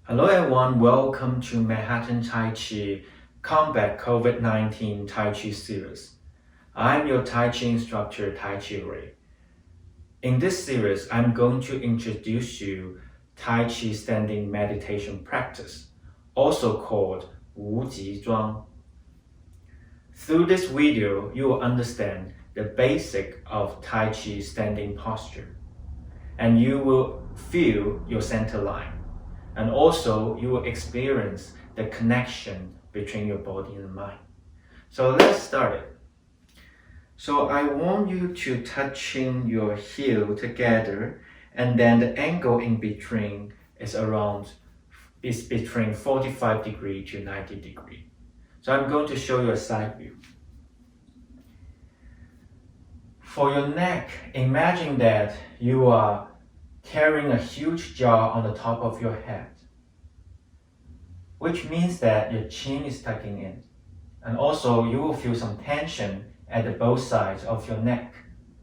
Hello everyone, welcome to Manhattan Tai Chi Combat COVID-19 Tai Chi series. I'm your Tai Chi instructor, Tai Chi Ray. In this series, I'm going to introduce you Tai Chi standing meditation practice, also called Wuji, Zhuang. Through this video, you will understand the basic of Tai Chi standing posture, and you will feel your center line. And also, you will experience the connection between your body and mind. So let's start it. So I want you to touching your heel together, and then the angle in between is between 45 degree to 90 degree. So I'm going to show you a side view. For your neck, imagine that you are carrying a huge jar on the top of your head, which means that your chin is tucking in. And also you will feel some tension at both sides of your neck,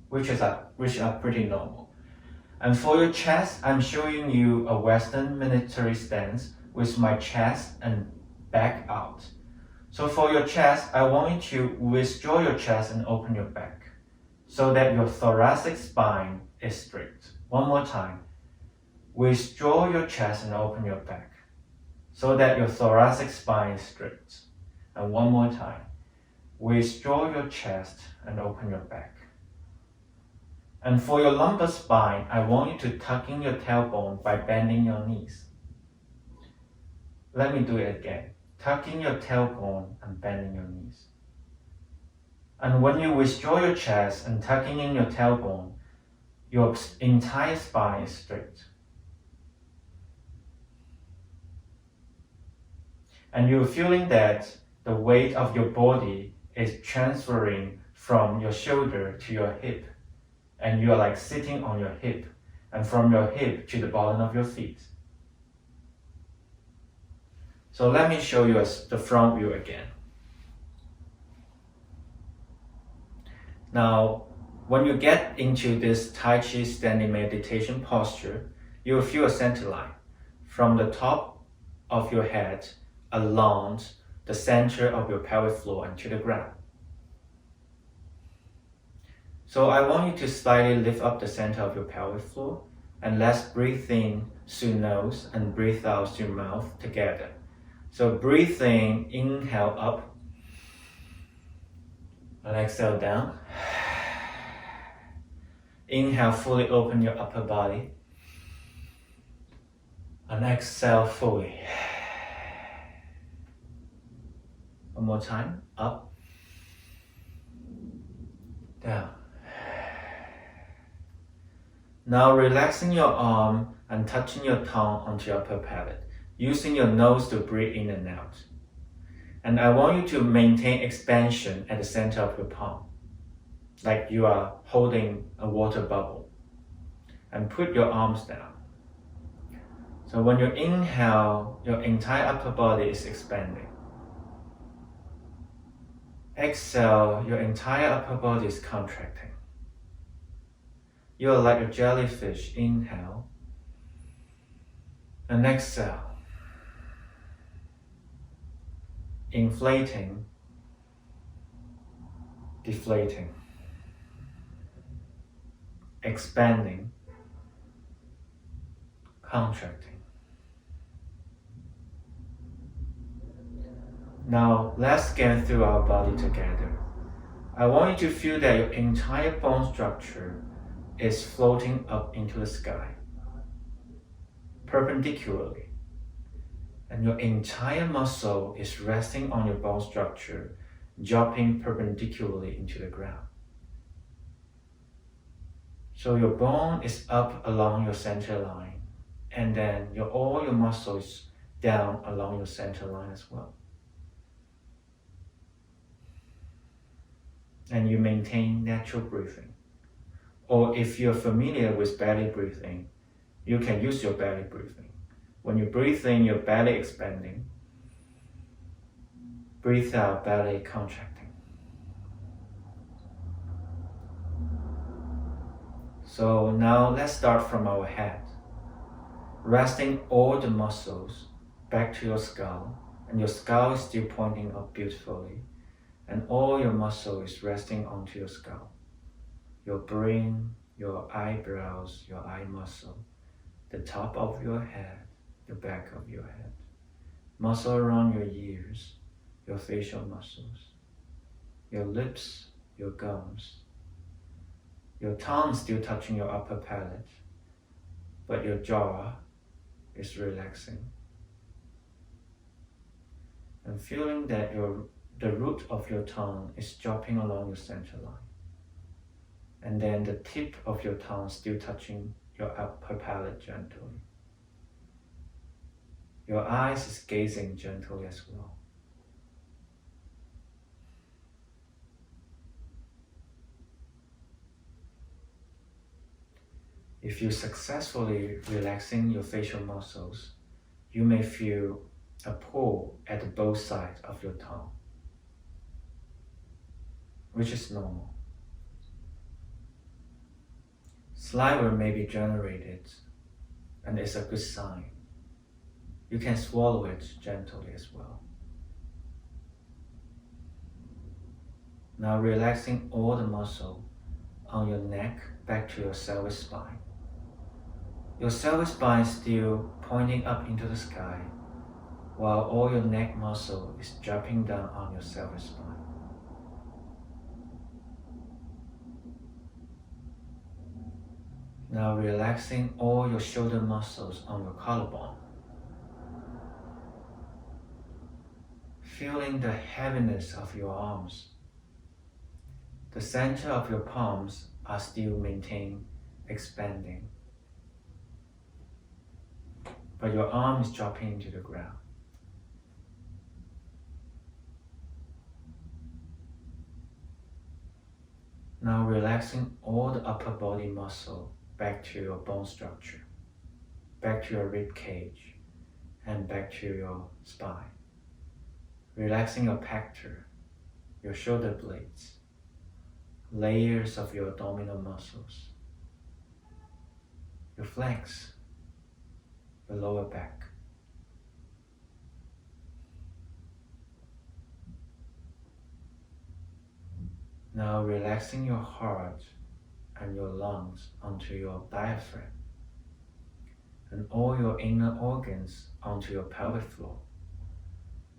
which are pretty normal. And for your chest, I'm showing you a Western military stance with my chest and back out. So for your chest, I want you to withdraw your chest and open your back so that your thoracic spine is straight. One more time. Withdraw your chest and open your back so that your thoracic spine is straight. And one more time. Withdraw your chest and open your back. And for your lumbar spine, I want you to tuck in your tailbone by bending your knees. Let me do it again. Tuck in your tailbone and bending your knees. And when you withdraw your chest and tucking in your tailbone, your entire spine is straight. And you're feeling that the weight of your body is transferring from your shoulder to your hip. And you're like sitting on your hip, and from your hip to the bottom of your feet. So let me show you the front view again. Now, when you get into this Tai Chi standing meditation posture, you will feel a center line from the top of your head along the center of your pelvic floor and to the ground. So I want you to slightly lift up the center of your pelvic floor, and let's breathe in through nose and breathe out through mouth together. So breathe in, inhale up, and exhale down. Inhale, fully open your upper body, and exhale fully. One more time, up, down. Now relaxing your arm and touching your tongue onto your upper palate, using your nose to breathe in and out. And I want you to maintain expansion at the center of your palm, like you are holding a water bubble. And put your arms down. So when you inhale, your entire upper body is expanding. Exhale, your entire upper body is contracting. You are like a jellyfish. Inhale and exhale. Inflating, deflating, expanding, contracting. Now let's scan through our body together. I want you to feel that your entire bone structure is floating up into the sky, perpendicularly. And your entire muscle is resting on your bone structure, dropping perpendicularly into the ground. So your bone is up along your center line, and then all your muscles down along your center line as well. And you maintain natural breathing. Or if you're familiar with belly breathing, you can use your belly breathing. When you breathe in, your belly expanding. Breathe out, belly contracting. So now let's start from our head. Resting all the muscles back to your skull, and your skull is still pointing up beautifully, and all your muscle is resting onto your skull. Your brain, your eyebrows, your eye muscle, the top of your head, the back of your head, muscle around your ears, your facial muscles, your lips, your gums, your tongue still touching your upper palate, but your jaw is relaxing. And feeling that the root of your tongue is dropping along your center line. And then the tip of your tongue still touching your upper palate gently. Your eyes is gazing gently as well. If you successfully relaxing your facial muscles, you may feel a pull at both sides of your tongue, which is normal. Saliva may be generated, and it's a good sign. You can swallow it gently as well. Now relaxing all the muscle on your neck back to your pelvic spine. Your pelvic spine is still pointing up into the sky, while all your neck muscle is dropping down on your pelvic spine. Now relaxing all your shoulder muscles on your collarbone. Feeling the heaviness of your arms. The center of your palms are still expanding, but your arm is dropping into the ground. Now relaxing all the upper body muscle back to your bone structure, back to your rib cage, and back to your spine. Relaxing your pector, your shoulder blades, layers of your abdominal muscles, your flanks, your lower back. Now relaxing your heart and your lungs onto your diaphragm, and all your inner organs onto your pelvic floor.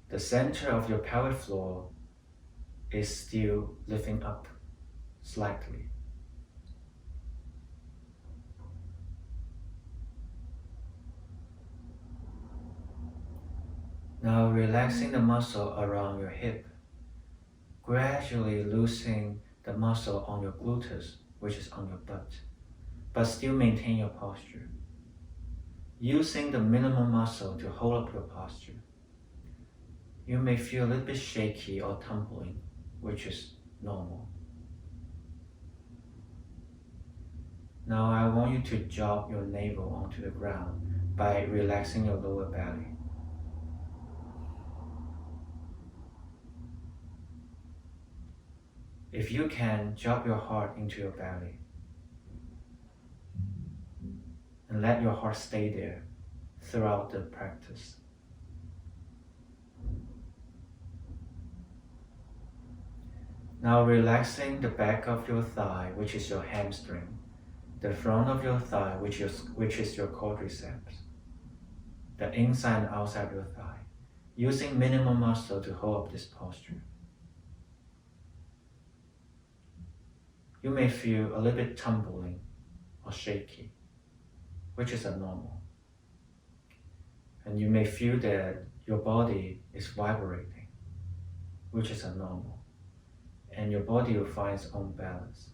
The center of your pelvic floor is still lifting up slightly. Now relaxing the muscle around your hip, gradually loosening the muscle on your gluteus, which is on your butt, but still maintain your posture. Using the minimum muscle to hold up your posture. You may feel a little bit shaky or tumbling, which is normal. Now I want you to drop your navel onto the ground by relaxing your lower belly. If you can, drop your heart into your belly and let your heart stay there throughout the practice. Now relaxing the back of your thigh, which is your hamstring, the front of your thigh, which is your quadriceps, the inside and outside of your thigh, using minimum muscle to hold up this posture. You may feel a little bit tumbling or shaky, which is abnormal. And you may feel that your body is vibrating, which is abnormal. And your body will find its own balance.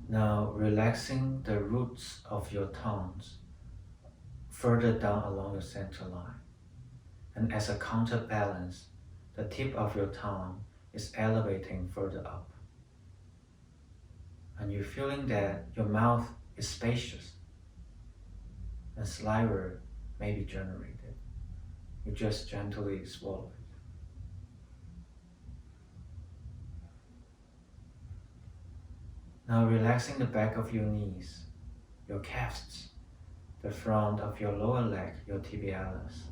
Now relaxing the roots of your tongues further down along your center line. And as a counterbalance, the tip of your tongue is elevating further up. And you're feeling that your mouth is spacious and saliva may be generated. You just gently swallow it. Now relaxing the back of your knees, your calves, the front of your lower leg, your tibialis,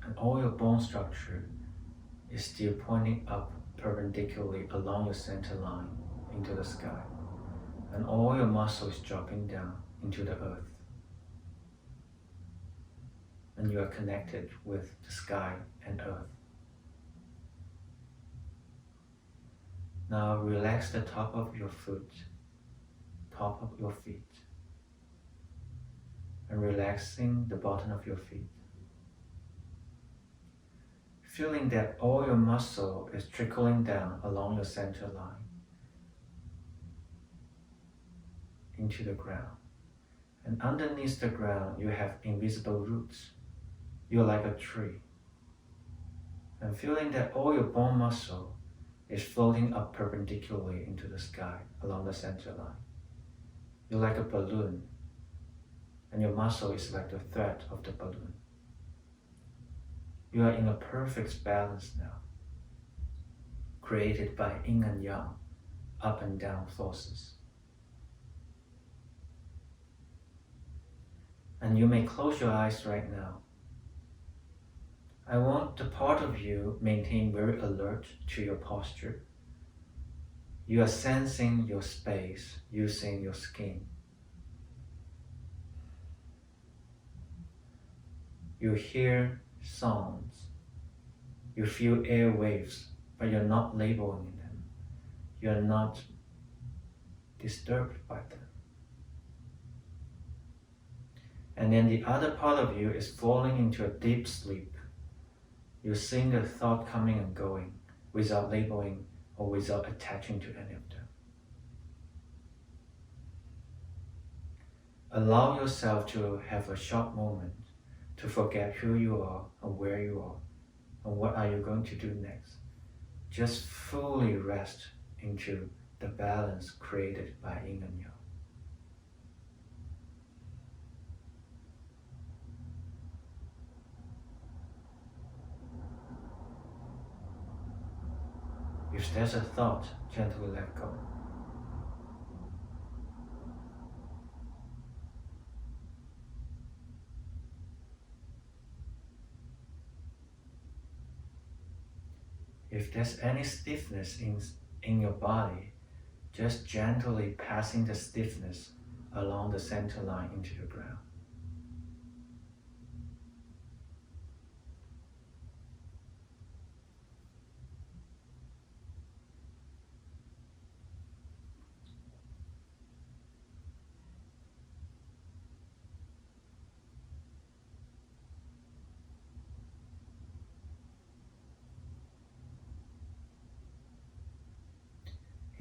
and all your bone structure is still pointing up perpendicularly along your center line into the sky, and all your muscle is dropping down into the earth. And you are connected with the sky and earth. Now relax the top of your foot, top of your feet, and relaxing the bottom of your feet. Feeling that all your muscle is trickling down along your center line into the ground. And underneath the ground, you have invisible roots. You're like a tree. And feeling that all your bone muscle is floating up perpendicularly into the sky along the center line. You're like a balloon, and your muscle is like the thread of the balloon. You are in a perfect balance now, created by yin and yang, up and down forces. And you may close your eyes right now. I want the part of you maintain very alert to your posture. You are sensing your space using your skin. You hear sounds. You feel air waves, but you're not labeling them. You're not disturbed by them. And then the other part of you is falling into a deep sleep. You're seeing the thought coming and going without labeling or without attaching to any of them. Allow yourself to have a short moment to forget who you are and where you are and what are you going to do next. Just fully rest into the balance created by yin and yang. If there's a thought, gently let go. If there's any stiffness in your body, just gently passing the stiffness along the center line into the ground.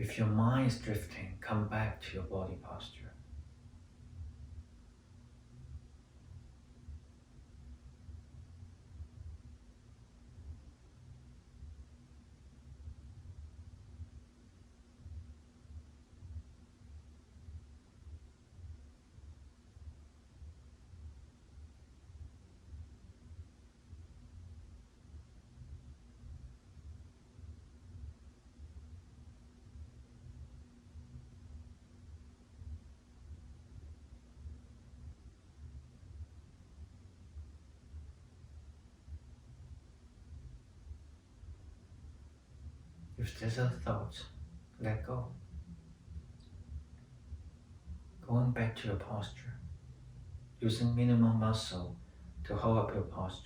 If your mind is drifting, come back to your body posture. If there's a thought, let go. Going back to your posture, using minimum muscle to hold up your posture.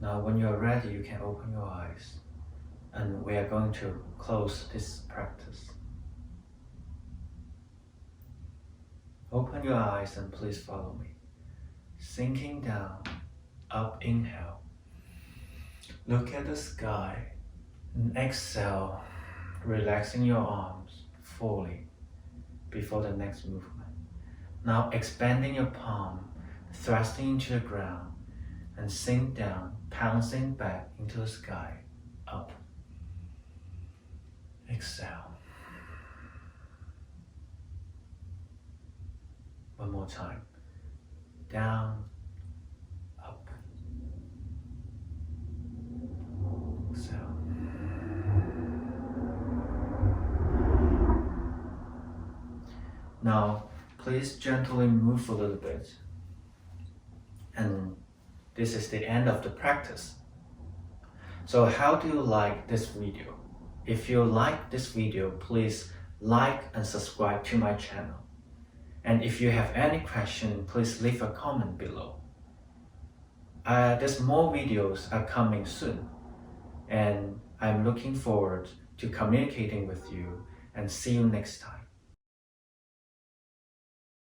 Now when you're ready, you can open your eyes, and we are going to close this practice. Open your eyes and please follow me. Sinking down, up inhale. Look at the sky and exhale, relaxing your arms fully before the next movement. Now expanding your palm, thrusting into the ground, and sink down pouncing back into the sky, up. Exhale. One more time. Down, up. Exhale. Now, please gently move a little bit. And this is the end of the practice. So how do you like this video? If you like this video, please like and subscribe to my channel. And if you have any question, please leave a comment below. There's more videos are coming soon, and I'm looking forward to communicating with you, and see you next time.